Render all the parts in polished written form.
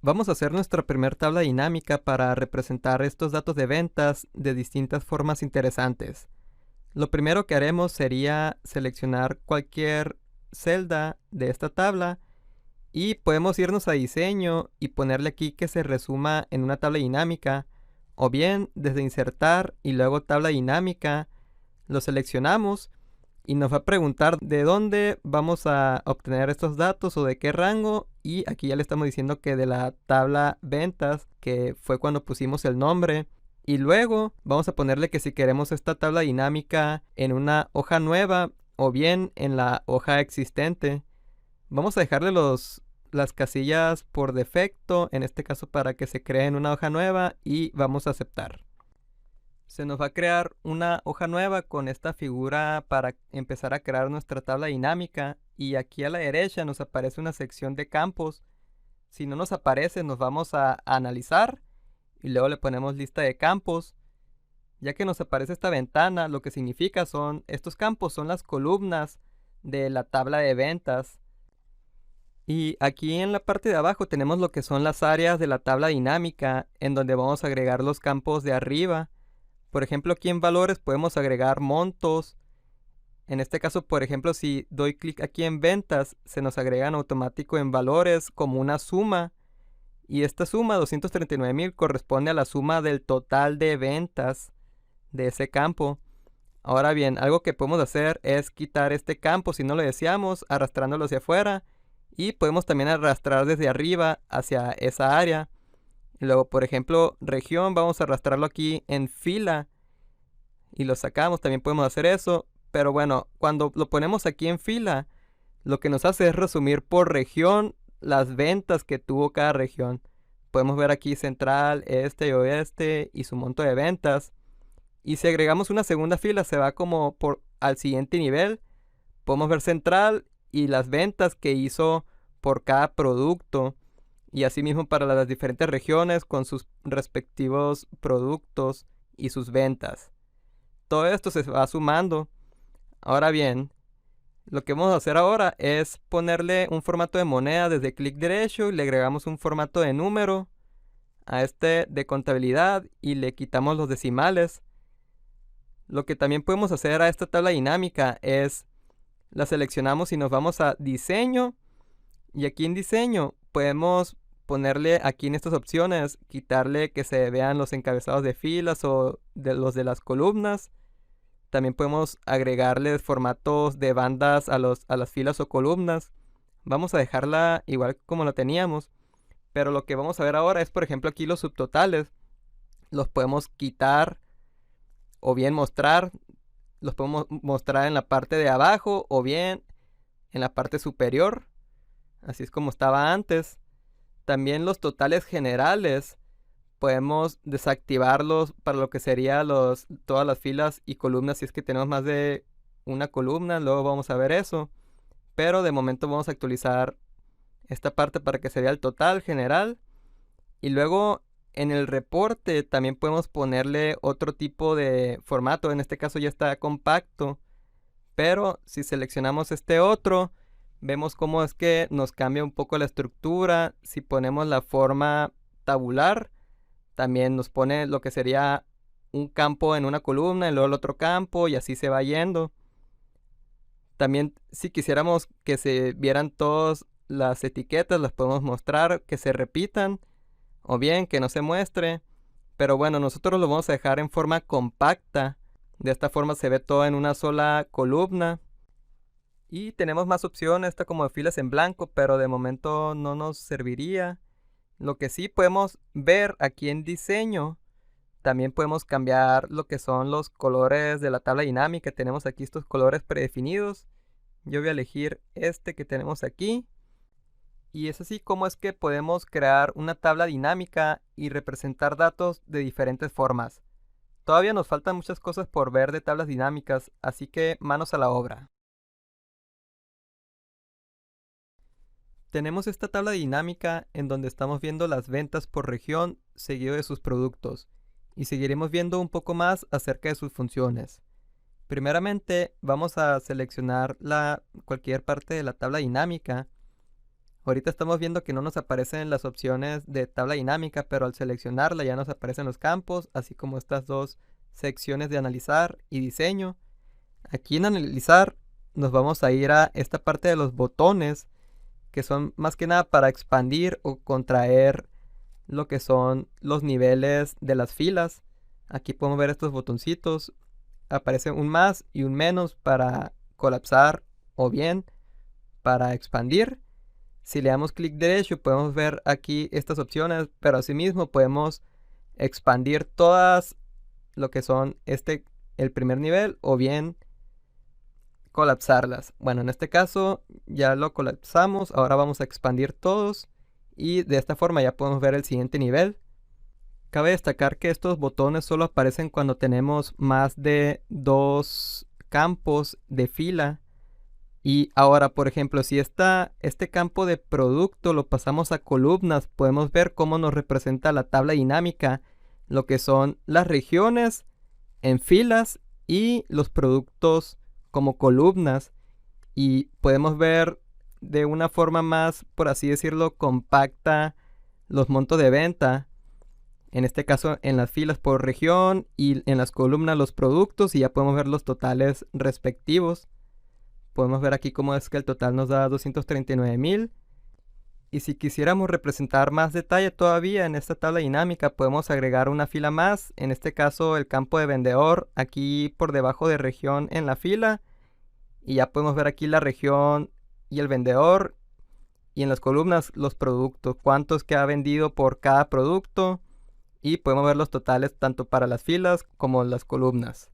Vamos a hacer nuestra primera tabla dinámica para representar estos datos de ventas de distintas formas interesantes. Lo primero que haremos sería seleccionar cualquier celda de esta tabla y podemos irnos a diseño y ponerle aquí que se resuma en una tabla dinámica, o bien desde insertar y luego tabla dinámica lo seleccionamos y nos va a preguntar de dónde vamos a obtener estos datos o de qué rango, y aquí ya le estamos diciendo que de la tabla ventas, que fue cuando pusimos el nombre. Y luego vamos a ponerle que si queremos esta tabla dinámica en una hoja nueva o bien en la hoja existente. Vamos a dejarle las casillas por defecto, en este caso para que se cree en una hoja nueva, y vamos a aceptar. Se nos va a crear una hoja nueva con esta figura para empezar a crear nuestra tabla dinámica, y aquí a la derecha nos aparece una sección de campos. Si no nos aparece, nos vamos a analizar y luego le ponemos lista de campos. Ya que nos aparece esta ventana, lo que significa estos campos son las columnas de la tabla de ventas. Y aquí en la parte de abajo tenemos lo que son las áreas de la tabla dinámica, en donde vamos a agregar los campos de arriba. Por ejemplo, aquí en valores podemos agregar montos. En este caso, por ejemplo, si doy clic aquí en ventas, se nos agrega en automático en valores como una suma. Y esta suma, 239,000, corresponde a la suma del total de ventas de ese campo. Ahora bien, algo que podemos hacer es quitar este campo si no lo deseamos, arrastrándolo hacia afuera. Y podemos también arrastrar desde arriba hacia esa área. Y luego, por ejemplo, región, vamos a arrastrarlo aquí en fila y lo sacamos. También podemos hacer eso. Pero bueno, cuando lo ponemos aquí en fila, lo que nos hace es resumir por región las ventas que tuvo cada región. Podemos ver aquí central, este y oeste y su monto de ventas. Y si agregamos una segunda fila, se va como al siguiente nivel. Podemos ver central y las ventas que hizo por cada producto. Y asimismo para las diferentes regiones con sus respectivos productos y sus ventas. Todo esto se va sumando. Ahora bien, lo que vamos a hacer ahora es ponerle un formato de moneda desde clic derecho y le agregamos un formato de número a este de contabilidad y le quitamos los decimales. Lo que también podemos hacer a esta tabla dinámica es la seleccionamos y nos vamos a diseño, y aquí en diseño podemos ponerle aquí en estas opciones, quitarle que se vean los encabezados de filas o de los de las columnas. También podemos agregarle formatos de bandas a las filas o columnas. Vamos a dejarla igual como la teníamos. Pero lo que vamos a ver ahora es, por ejemplo, aquí los subtotales. Los podemos quitar o bien mostrar. Los podemos mostrar en la parte de abajo o bien en la parte superior. Así es como estaba antes. También los totales generales podemos desactivarlos para lo que sería todas las filas y columnas si es que tenemos más de una columna. Luego vamos a ver eso. Pero de momento vamos a actualizar esta parte para que se vea el total general. Y luego en el reporte también podemos ponerle otro tipo de formato. En este caso ya está compacto. Pero si seleccionamos este otro, vemos cómo es que nos cambia un poco la estructura. Si ponemos la forma tabular, también nos pone lo que sería un campo en una columna y luego el otro campo, y así se va yendo. También si quisiéramos que se vieran todas las etiquetas, las podemos mostrar que se repitan o bien que no se muestre. Pero bueno, nosotros lo vamos a dejar en forma compacta. De esta forma se ve todo en una sola columna. Y tenemos más opciones, esta como de filas en blanco, pero de momento no nos serviría. Lo que sí podemos ver aquí en diseño, también podemos cambiar lo que son los colores de la tabla dinámica. Tenemos aquí estos colores predefinidos. Yo voy a elegir este que tenemos aquí. Y es así como es que podemos crear una tabla dinámica y representar datos de diferentes formas. Todavía nos faltan muchas cosas por ver de tablas dinámicas, así que manos a la obra. Tenemos esta tabla dinámica en donde estamos viendo las ventas por región seguido de sus productos, y seguiremos viendo un poco más acerca de sus funciones. Primeramente vamos a seleccionar cualquier parte de la tabla dinámica. Ahorita estamos viendo que no nos aparecen las opciones de tabla dinámica, pero al seleccionarla ya nos aparecen los campos, así como estas dos secciones de analizar y diseño. Aquí en analizar nos vamos a ir a esta parte de los botones, que son más que nada para expandir o contraer lo que son los niveles de las filas. Aquí podemos ver estos botoncitos. Aparece un más y un menos para colapsar o bien para expandir. Si le damos clic derecho podemos ver aquí estas opciones, pero asimismo podemos expandir todas lo que son el primer nivel o bien colapsarlas. Bueno, en este caso ya lo colapsamos, ahora vamos a expandir todos y de esta forma ya podemos ver el siguiente nivel. Cabe destacar que estos botones solo aparecen cuando tenemos más de 2 campos de fila. Y ahora, por ejemplo, si este campo de producto lo pasamos a columnas, podemos ver cómo nos representa la tabla dinámica, lo que son las regiones en filas y los productos como columnas. Y podemos ver de una forma más, por así decirlo, compacta los montos de venta. En este caso en las filas por región y en las columnas los productos y ya podemos ver los totales respectivos. Podemos ver aquí cómo es que el total nos da 239,000. Y si quisiéramos representar más detalle todavía en esta tabla dinámica, podemos agregar una fila más. En este caso el campo de vendedor aquí por debajo de región en la fila. Y ya podemos ver aquí la región y el vendedor. Y en las columnas los productos, cuántos que ha vendido por cada producto. Y podemos ver los totales tanto para las filas como las columnas.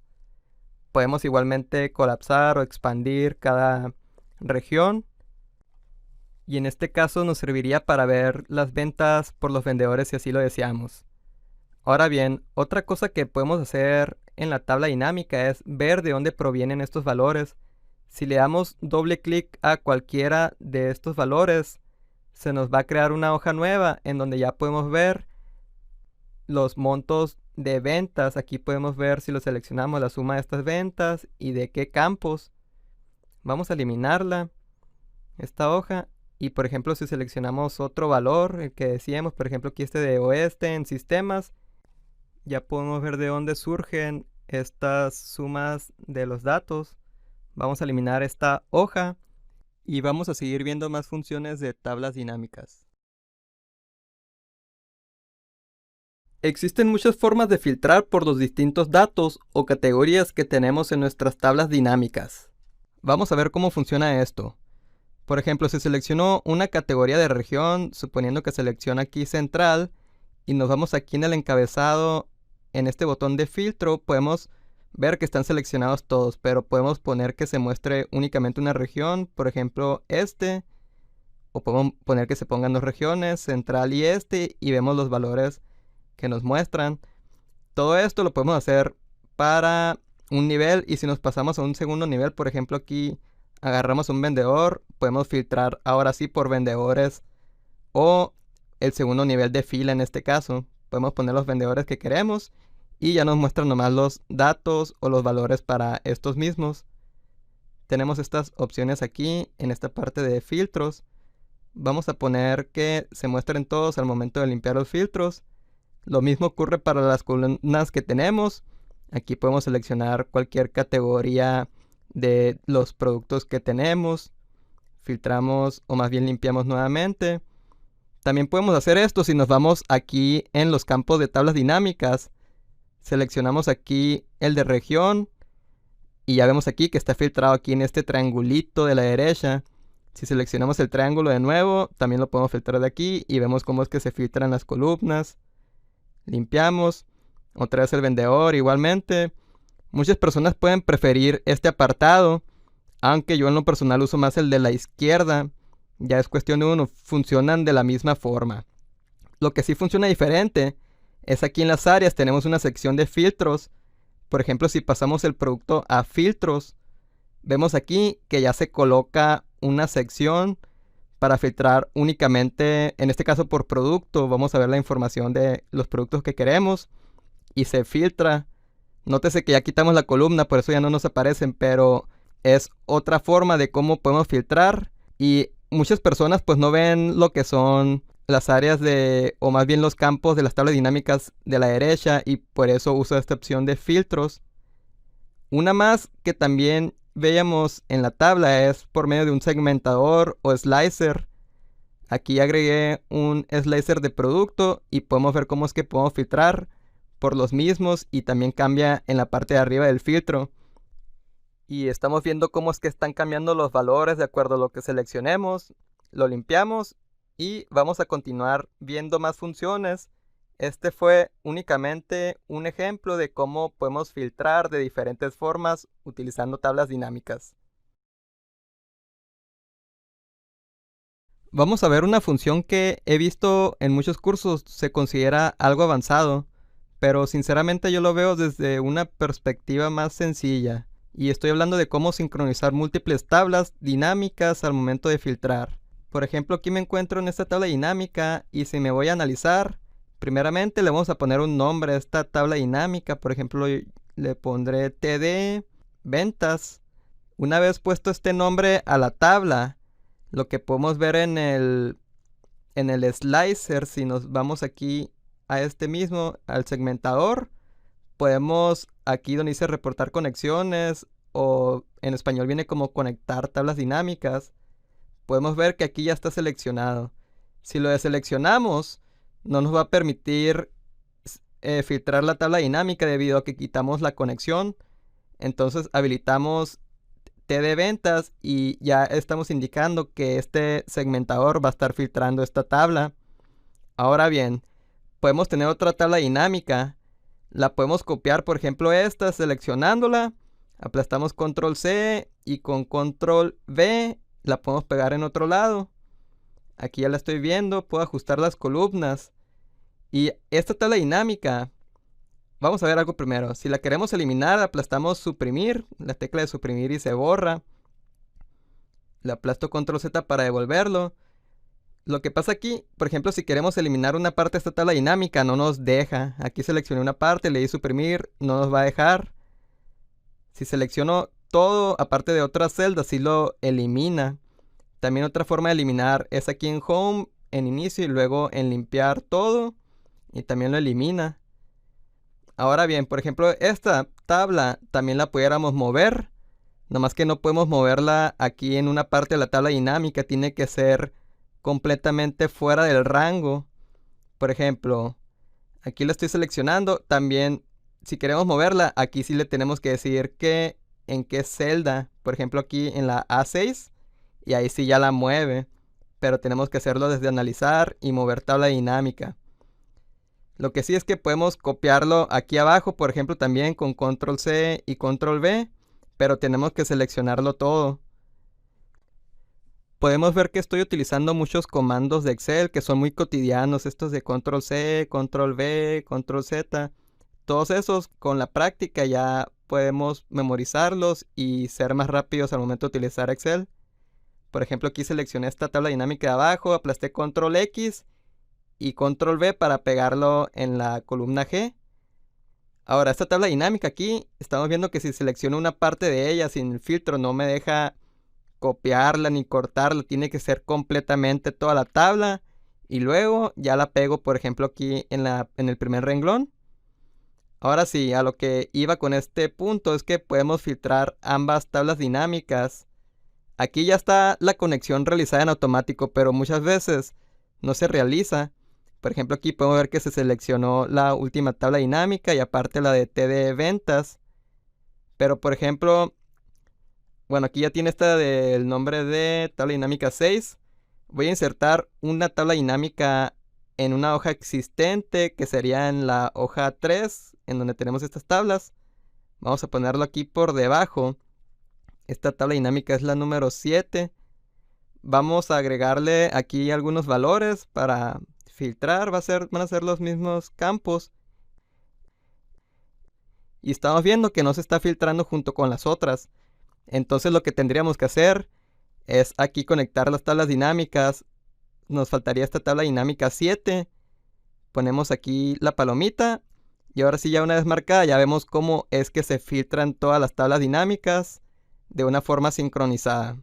Podemos igualmente colapsar o expandir cada región. Y en este caso nos serviría para ver las ventas por los vendedores si así lo deseamos. Ahora bien, otra cosa que podemos hacer en la tabla dinámica es ver de dónde provienen estos valores. Si le damos doble clic a cualquiera de estos valores, se nos va a crear una hoja nueva en donde ya podemos ver los montos de ventas. Aquí podemos ver si lo seleccionamos la suma de estas ventas y de qué campos. Vamos a eliminarla, esta hoja. Y por ejemplo, si seleccionamos otro valor, el que decíamos, por ejemplo, aquí este de oeste en sistemas, ya podemos ver de dónde surgen estas sumas de los datos. Vamos a eliminar esta hoja y vamos a seguir viendo más funciones de tablas dinámicas. Existen muchas formas de filtrar por los distintos datos o categorías que tenemos en nuestras tablas dinámicas. Vamos a ver cómo funciona esto. Por ejemplo, si selecciono una categoría de región, suponiendo que selecciono aquí central, y nos vamos aquí en el encabezado, en este botón de filtro, podemos ver que están seleccionados todos, pero podemos poner que se muestre únicamente una región, por ejemplo, este, o podemos poner que se pongan dos regiones, central y este, y vemos los valores que nos muestran. Todo esto lo podemos hacer para un nivel, y si nos pasamos a un segundo nivel, por ejemplo aquí agarramos un vendedor, podemos filtrar ahora sí por vendedores o el segundo nivel de fila. En este caso podemos poner los vendedores que queremos y ya nos muestran nomás los datos o los valores para estos mismos. Tenemos estas opciones aquí en esta parte de filtros. Vamos a poner que se muestren todos al momento de limpiar los filtros. Lo mismo ocurre para las columnas que tenemos. Aquí podemos seleccionar cualquier categoría de los productos que tenemos. Filtramos o más bien limpiamos nuevamente. También podemos hacer esto si nos vamos aquí en los campos de tablas dinámicas. Seleccionamos aquí el de región y ya vemos aquí que está filtrado aquí en este triangulito de la derecha. Si seleccionamos el triángulo de nuevo, también lo podemos filtrar de aquí y vemos cómo es que se filtran las columnas. Limpiamos, otra vez el vendedor igualmente. Muchas personas pueden preferir este apartado, aunque yo en lo personal uso más el de la izquierda. Ya es cuestión de uno, funcionan de la misma forma. Lo que sí funciona diferente es aquí en las áreas tenemos una sección de filtros. Por ejemplo, si pasamos el producto a filtros, vemos aquí que ya se coloca una sección para filtrar únicamente, en este caso por producto. Vamos a ver la información de los productos que queremos y se filtra. Nótese que ya quitamos la columna, por eso ya no nos aparecen, pero es otra forma de cómo podemos filtrar. Y muchas personas pues no ven lo que son las áreas de, o más bien los campos de las tablas dinámicas de la derecha, y por eso uso esta opción de filtros. Una más que también veíamos en la tabla es por medio de un segmentador o slicer. Aquí agregué un slicer de producto y podemos ver cómo es que podemos filtrar por los mismos, y también cambia en la parte de arriba del filtro. Y estamos viendo cómo es que están cambiando los valores de acuerdo a lo que seleccionemos. Lo limpiamos y vamos a continuar viendo más funciones. Este fue únicamente un ejemplo de cómo podemos filtrar de diferentes formas utilizando tablas dinámicas. Vamos a ver una función que he visto en muchos cursos se considera algo avanzado, pero sinceramente yo lo veo desde una perspectiva más sencilla. Y estoy hablando de cómo sincronizar múltiples tablas dinámicas al momento de filtrar. Por ejemplo, aquí me encuentro en esta tabla dinámica, y si me voy a analizar, primeramente le vamos a poner un nombre a esta tabla dinámica. Por ejemplo, le pondré TD ventas. Una vez puesto este nombre a la tabla, lo que podemos ver en el slicer, si nos vamos aquí a este mismo, al segmentador, podemos aquí donde dice reportar conexiones, o en español viene como conectar tablas dinámicas, podemos ver que aquí ya está seleccionado. Si lo deseleccionamos, no nos va a permitir filtrar la tabla dinámica debido a que quitamos la conexión. Entonces habilitamos TD ventas y ya estamos indicando que este segmentador va a estar filtrando esta tabla. Ahora bien, podemos tener otra tabla dinámica. La podemos copiar, por ejemplo esta, seleccionándola, aplastamos control C y con control V la podemos pegar en otro lado. Aquí ya la estoy viendo, puedo ajustar las columnas. Y esta tabla dinámica, vamos a ver algo primero. Si la queremos eliminar, aplastamos suprimir, la tecla de suprimir, y se borra. Le aplasto control Z para devolverlo. Lo que pasa aquí, por ejemplo, si queremos eliminar una parte de esta tabla dinámica, no nos deja. Aquí seleccioné una parte, le di suprimir, no nos va a dejar. Si selecciono todo, aparte de otras celdas, sí lo elimina. También otra forma de eliminar es aquí en Home, en Inicio, y luego en Limpiar todo, y también lo elimina. Ahora bien, por ejemplo, esta tabla también la pudiéramos mover, nomás que no podemos moverla aquí en una parte de la tabla dinámica, tiene que ser completamente fuera del rango. Por ejemplo, aquí la estoy seleccionando. También, si queremos moverla, aquí sí le tenemos que decir que en qué celda. Por ejemplo, aquí en la A6, y ahí sí ya la mueve, pero tenemos que hacerlo desde analizar y mover tabla dinámica. Lo que sí es que podemos copiarlo aquí abajo, por ejemplo, también con control C y control V, pero tenemos que seleccionarlo todo. Podemos ver que estoy utilizando muchos comandos de Excel que son muy cotidianos, estos de control C, control V, control Z. Todos esos con la práctica ya podemos memorizarlos y ser más rápidos al momento de utilizar Excel. Por ejemplo, aquí seleccioné esta tabla dinámica de abajo, aplasté control X y control V para pegarlo en la columna G. Ahora, esta tabla dinámica aquí, estamos viendo que si selecciono una parte de ella sin el filtro, no me deja copiarla ni cortarla, tiene que ser completamente toda la tabla, y luego ya la pego, por ejemplo, aquí en el primer renglón. Ahora sí, a lo que iba con este punto es que podemos filtrar ambas tablas dinámicas. Aquí ya está la conexión realizada en automático, pero muchas veces no se realiza. Por ejemplo, aquí podemos ver que se seleccionó la última tabla dinámica y aparte la de TD ventas. Pero por ejemplo, bueno, aquí ya tiene esta del nombre de tabla dinámica 6. Voy a insertar una tabla dinámica en una hoja existente, que sería en la hoja 3, en donde tenemos estas tablas. Vamos a ponerlo aquí por debajo. Esta tabla dinámica es la número 7. Vamos a agregarle aquí algunos valores para filtrar. Van a ser los mismos campos. Y estamos viendo que no se está filtrando junto con las otras. Entonces lo que tendríamos que hacer es aquí conectar las tablas dinámicas. Nos faltaría esta tabla dinámica 7. Ponemos aquí la palomita. Y ahora sí, ya una vez marcada, ya vemos cómo es que se filtran todas las tablas dinámicas de una forma sincronizada.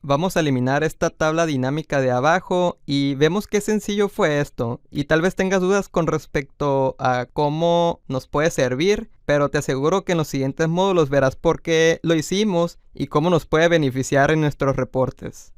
Vamos a eliminar esta tabla dinámica de abajo y vemos qué sencillo fue esto. Y tal vez tengas dudas con respecto a cómo nos puede servir, pero te aseguro que en los siguientes módulos verás por qué lo hicimos y cómo nos puede beneficiar en nuestros reportes.